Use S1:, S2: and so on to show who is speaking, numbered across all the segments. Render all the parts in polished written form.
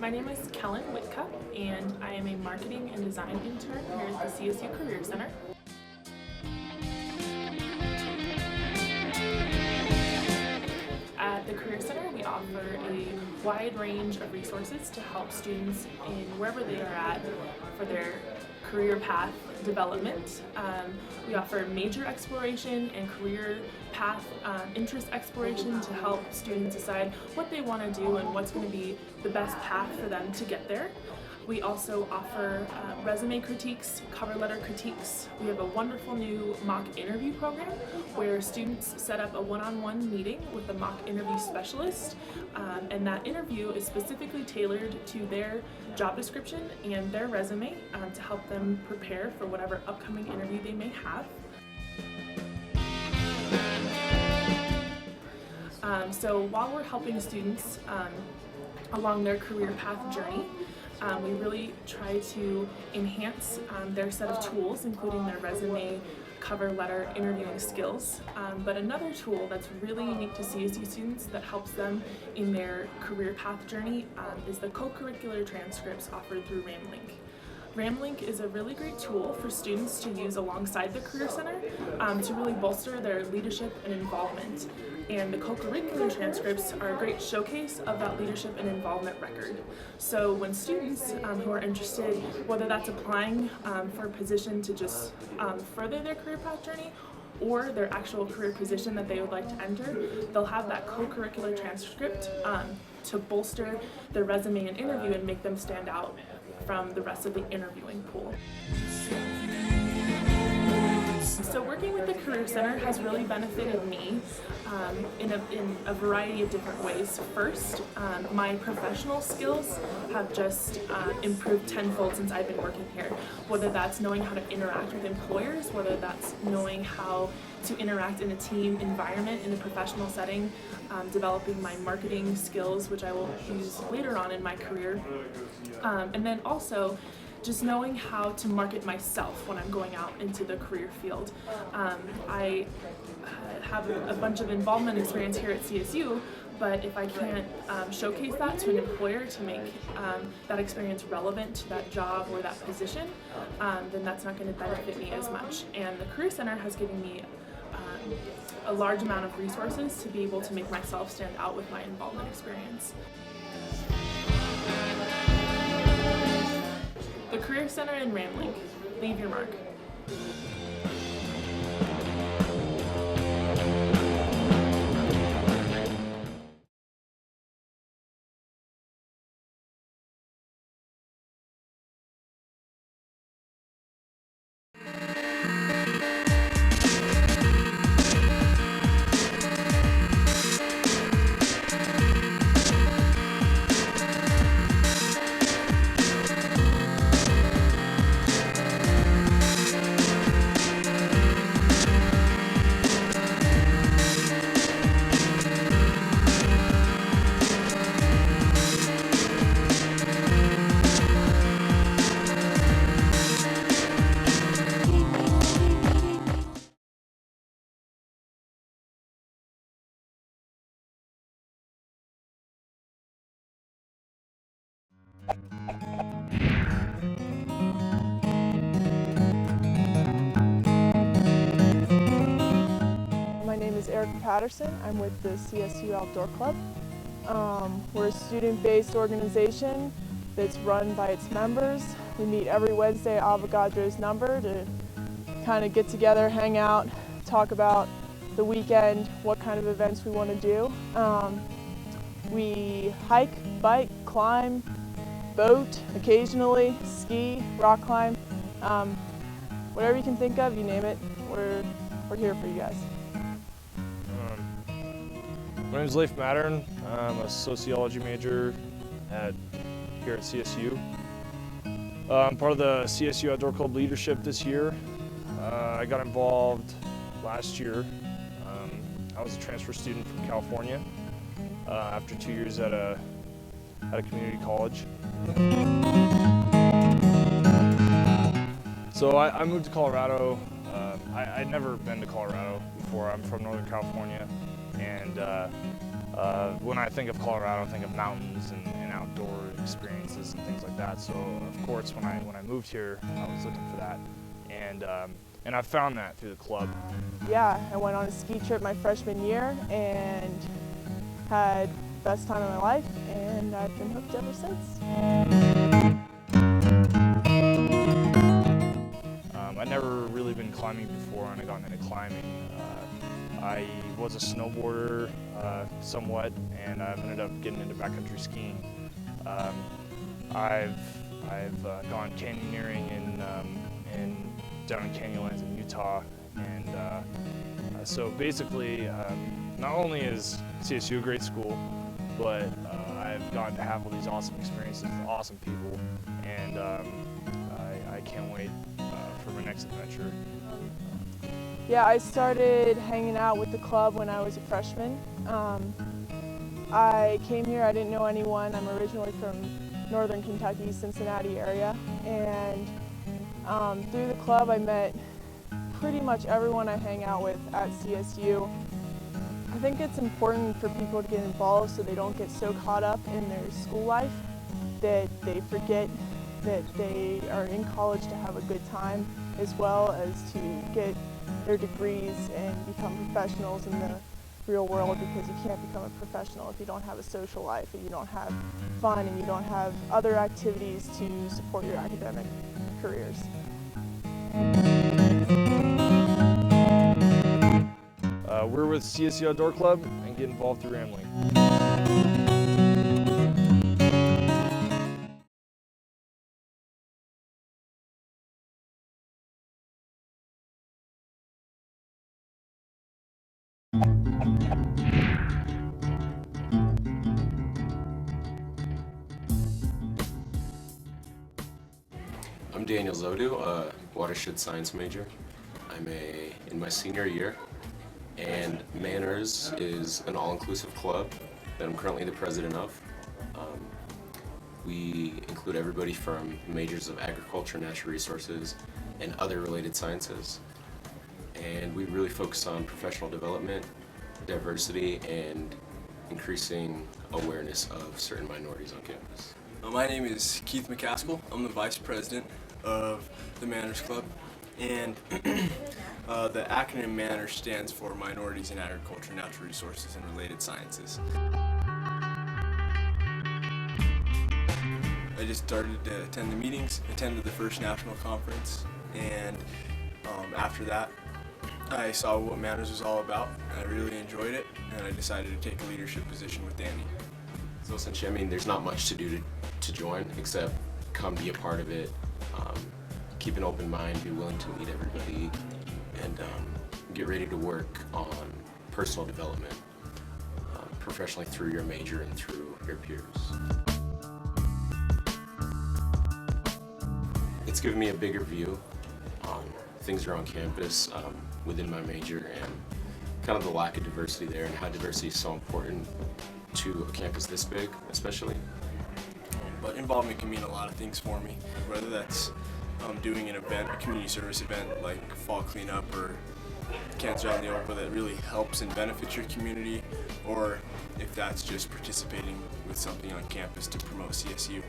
S1: My name is Kellen Whitcup, and I am a marketing and design intern here at the CSU Career Center. At the Career Center, we offer a wide range of resources to help students in wherever they are at for their career path development. We offer major exploration and career path interest exploration to help students decide what they want to do and what's going to be the best path for them to get there. We also offer resume critiques, cover letter critiques. We have a wonderful new mock interview program where students set up a one-on-one meeting with a mock interview specialist, and that interview is specifically tailored to their job description and their resume to help them prepare for whatever upcoming interview they may have. So while we're helping students along their career path journey, we really try to enhance their set of tools, including their resume, cover letter, interviewing skills. But another tool that's really unique to CSU students that helps them in their career path journey is the co-curricular transcripts offered through RamLink. RamLink is a really great tool for students to use alongside the Career Center to really bolster their leadership and involvement. And the co-curricular transcripts are a great showcase of that leadership and involvement record. So when students who are interested, whether that's applying for a position to just further their career path journey, or their actual career position that they would like to enter, they'll have that co-curricular transcript to bolster their resume and interview and make them stand out from the rest of the interviewing pool. So working with the Career Center has really benefited me in a variety of different ways. First, my professional skills have just improved tenfold since I've been working here. Whether that's knowing how to interact with employers, whether that's knowing how to interact in a team environment in a professional setting, developing my marketing skills, which I will use later on in my career, and then also just knowing how to market myself when I'm going out into the career field. I have a bunch of involvement experience here at CSU, but if I can't showcase that to an employer to make that experience relevant to that job or that position, then that's not going to benefit me as much. And the Career Center has given me a large amount of resources to be able to make myself stand out with my involvement experience. The Career Center and RamLink. Leave your mark.
S2: My name is Erica Patterson. I'm with the CSU Outdoor Club. We're a student-based organization that's run by its members. We meet every Wednesday at Avogadro's number to kind of get together, hang out, talk about the weekend, what kind of events we want to do. We hike, bike, climb, boat, occasionally, ski, rock climb, whatever you can think of, you name it, we're here for you guys.
S3: My name is Leif Mattern. I'm a sociology major here at CSU. I'm part of the CSU Outdoor Club leadership this year. I got involved last year. I was a transfer student from California after 2 years at a community college. So I moved to Colorado. I'd never been to Colorado before. I'm from Northern California. And when I think of Colorado, I think of mountains and outdoor experiences and things like that. So of course, when I moved here, I was looking for that, and I found that through the club.
S2: Yeah, I went on a ski trip my freshman year and had the best time of my life, and I've been hooked ever since.
S3: I'd never really been climbing before, and I got into climbing. I was a snowboarder somewhat, and I've ended up getting into backcountry skiing. I've gone canyoneering in down in Canyonlands in Utah, and so basically, not only is CSU a great school, but I've gotten to have all these awesome experiences with awesome people, and I can't wait for my next adventure.
S2: Yeah, I started hanging out with the club when I was a freshman. I came here, I didn't know anyone. I'm originally from northern Kentucky, Cincinnati area, and through the club I met pretty much everyone I hang out with at CSU. I think it's important for people to get involved so they don't get so caught up in their school life that they forget that they are in college to have a good time, as well as to get their degrees and become professionals in the real world, because you can't become a professional if you don't have a social life and you don't have fun and you don't have other activities to support your academic careers.
S3: We're with CSU Outdoor Club and get involved through RamLink.
S4: I'm Daniel Zodu, a watershed science major. I'm in my senior year, and Manners is an all-inclusive club that I'm currently the president of. We include everybody from majors of agriculture, natural resources, and other related sciences. And we really focus on professional development, diversity, and increasing awareness of certain minorities on campus.
S5: My name is Keith McCaskill. I'm the vice president of the Manners Club, and the acronym Manners stands for Minorities in Agriculture, Natural Resources, and Related Sciences. I just started to attend the meetings, attended the first national conference, and after that I saw what Manners was all about, and I really enjoyed it, and I decided to take a leadership position with Danny.
S4: So essentially, I mean, there's not much to do to join except come be a part of it, keep an open mind, be willing to meet everybody, and get ready to work on personal development professionally through your major and through your peers. It's given me a bigger view on things around campus within my major, and kind of the lack of diversity there, and how diversity is so important to a campus this big, especially.
S5: But involvement can mean a lot of things for me, whether that's doing an event, a community service event like fall cleanup or Cancer Out in the Open that really helps and benefits your community, or if that's just participating with something on campus to promote CSU.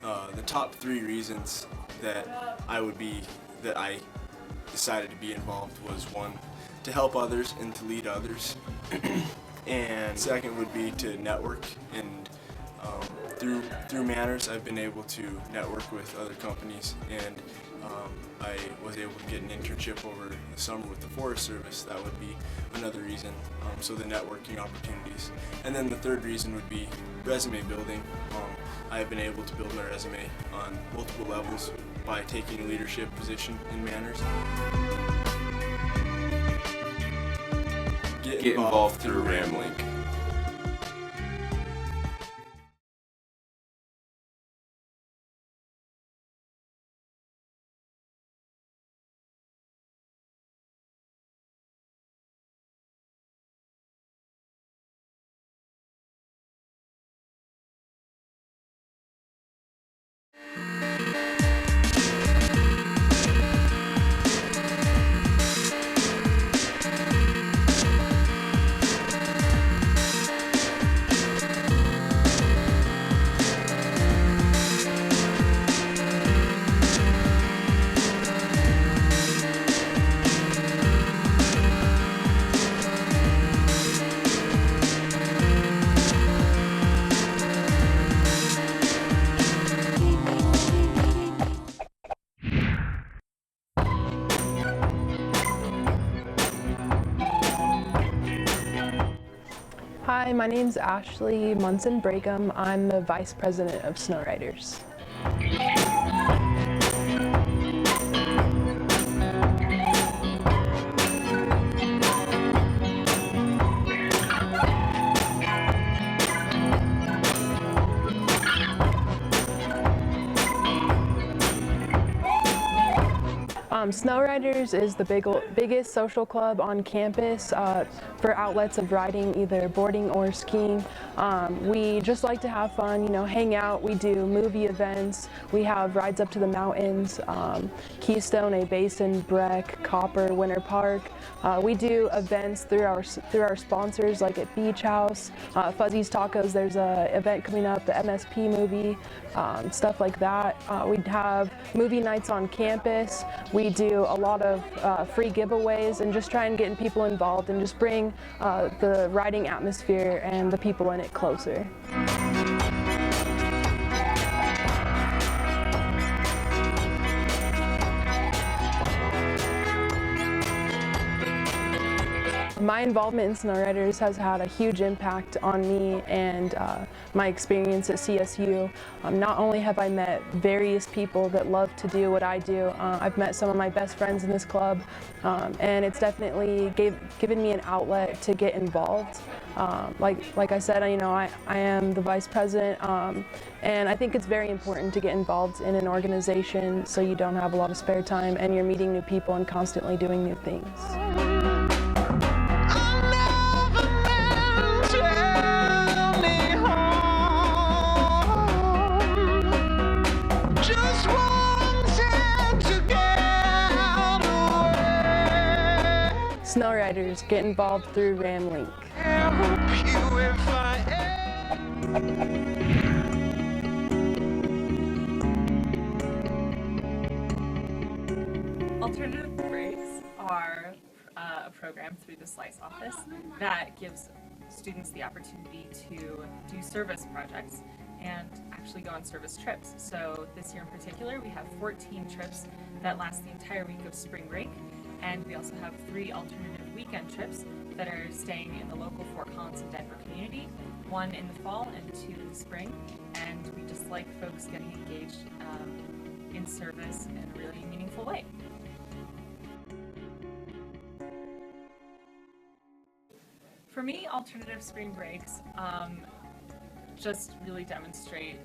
S5: The top 3 reasons that I decided to be involved was 1, to help others and to lead others, and second would be to network, and through Manners I've been able to network with other companies, and I was able to get an internship over the summer with the Forest Service. That would be another reason, so the networking opportunities. And then the third reason would be resume building. I have been able to build my resume on multiple levels by taking a leadership position in Manners.
S4: Get involved through RamLink.
S6: Hi, my name's Ashley Munson-Breakham. I'm the Vice President of Snow Riders. Snow Riders is the biggest social club on campus for outlets of riding, either boarding or skiing. We just like to have fun, you know, hang out. We do movie events. We have rides up to the mountains, Keystone, A Basin, Breck, Copper, Winter Park. We do events through our sponsors, like at Beach House, Fuzzy's Tacos. There's an event coming up, the MSP movie, stuff like that. We have movie nights on campus. We do a lot of free giveaways and just try and get people involved and just bring the riding atmosphere and the people in it closer. My involvement in Snow Riders has had a huge impact on me and my experience at CSU. Not only have I met various people that love to do what I do, I've met some of my best friends in this club, and it's definitely given me an outlet to get involved. Like I said, you know, I am the vice president, and I think it's very important to get involved in an organization so you don't have a lot of spare time and you're meeting new people and constantly doing new things. Snow Riders, get involved through RamLink.
S7: Alternative breaks are a program through the SLICE office that gives students the opportunity to do service projects and actually go on service trips. So this year in particular, we have 14 trips that last the entire week of spring break. And we also have 3 alternative weekend trips that are staying in the local Fort Collins and Denver community, 1 in the fall and 2 in the spring. And we just like folks getting engaged in service in a really meaningful way. For me, alternative spring breaks just really demonstrate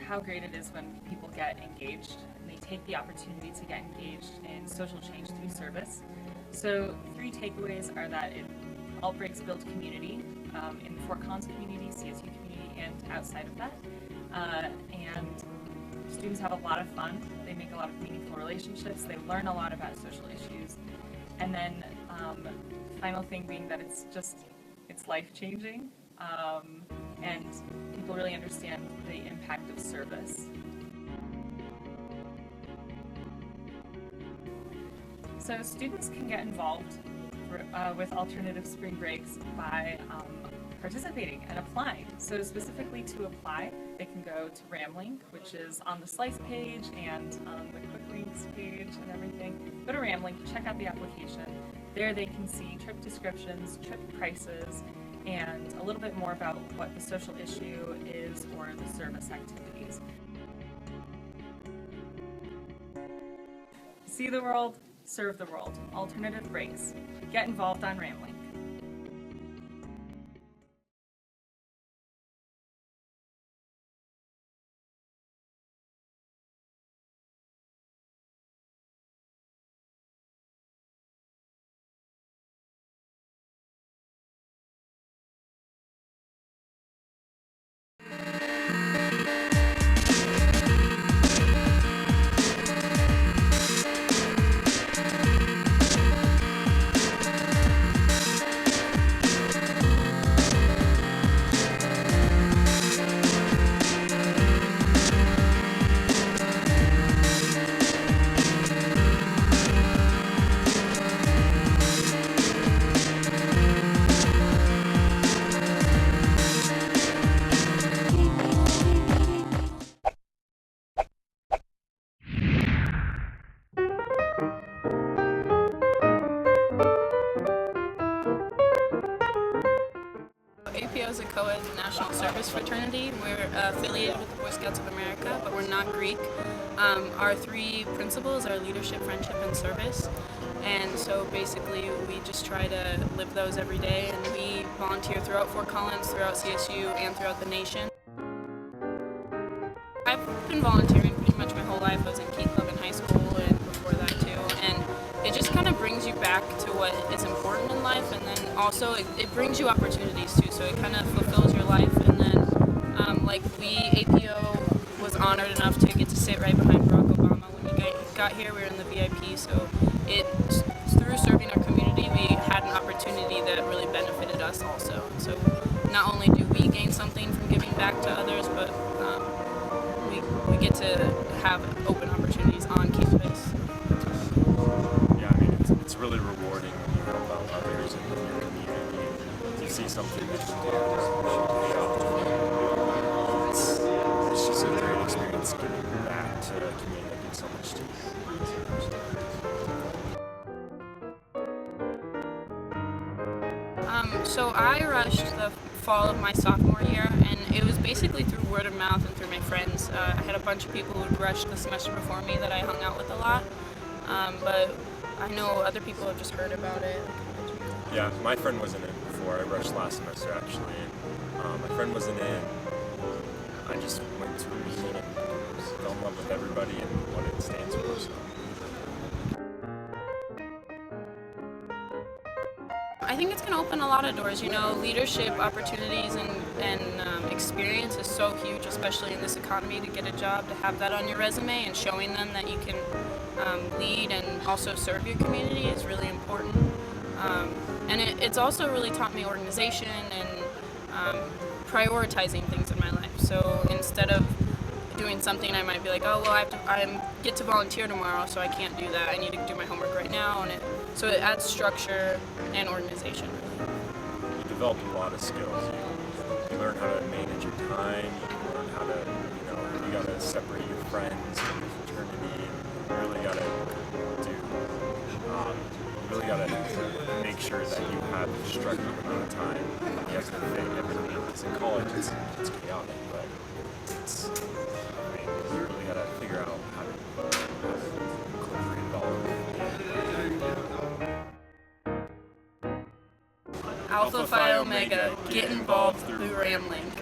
S7: how great it is when people get engaged and they take the opportunity to get engaged in social change through service. So 3 takeaways are that all breaks build community in the Fort Collins community, CSU community, and outside of that. And students have a lot of fun. They make a lot of meaningful relationships. They learn a lot about social issues. And then final thing being that it's life-changing. And people really understand the impact of service. So students can get involved with alternative spring breaks by participating and applying. So specifically to apply, they can go to RamLink, which is on the SLICE page and on the Quick Links page and everything. Go to RamLink, check out the application. There they can see trip descriptions, trip prices, and a little bit more about what the social issue is or the service activities. See the world, serve the world. Alternative breaks. Get involved on RamLink.
S8: co-ed national service fraternity. We're affiliated with the Boy Scouts of America, but we're not Greek. Our three principles are leadership, friendship, and service. And so basically we just try to live those every day, and we volunteer throughout Fort Collins, throughout CSU, and throughout the nation. I've been volunteering pretty much my whole life. I was in Key Club in high school and before that too. And it just kind of brings you back to what is important in life, and then also it brings you opportunities too. So it kind of fulfills your life. And then like APO was honored enough to get to sit right behind Barack Obama when he got here. We were in the VIP, so through serving our community, we had an opportunity that really benefited us also. So not only do we gain something from giving back to others, but we get to have open opportunities on campus.
S9: Yeah, I mean, it's really rewarding when you help out others in your community. You see something that you do. It's just a great experience giving back to the community so much too.
S8: So I rushed the fall of my sophomore year, and it was basically through word of mouth and through my friends. I had a bunch of people who'd rushed the semester before me that I hung out with a lot, but I know other people have just heard about it.
S9: Yeah, my friend was in it before. I rushed last semester actually. My friend was in it. I just went to a meeting and fell in love with everybody and what it stands for. So.
S8: I think it's going to open a lot of doors. You know, leadership opportunities and experience is so huge, especially in this economy. To get a job, to have that on your resume and showing them that you can lead and also serve your community is really important. And it's also really taught me organization and prioritizing things in my life. So instead of doing something, I might be like, oh, well, I get to volunteer tomorrow, so I can't do that. I need to do my homework right now. And so it adds structure and organization.
S9: You develop a lot of skills. You learn how to manage your time. You learn how to, you got to separate your friends from your fraternity. You really got to make sure that you have a structured amount of time. You have to fit everything. Because in college, it's chaotic, but you really got to figure out how to incorporate it all.
S8: Alpha Phi Omega, get involved through RamLink.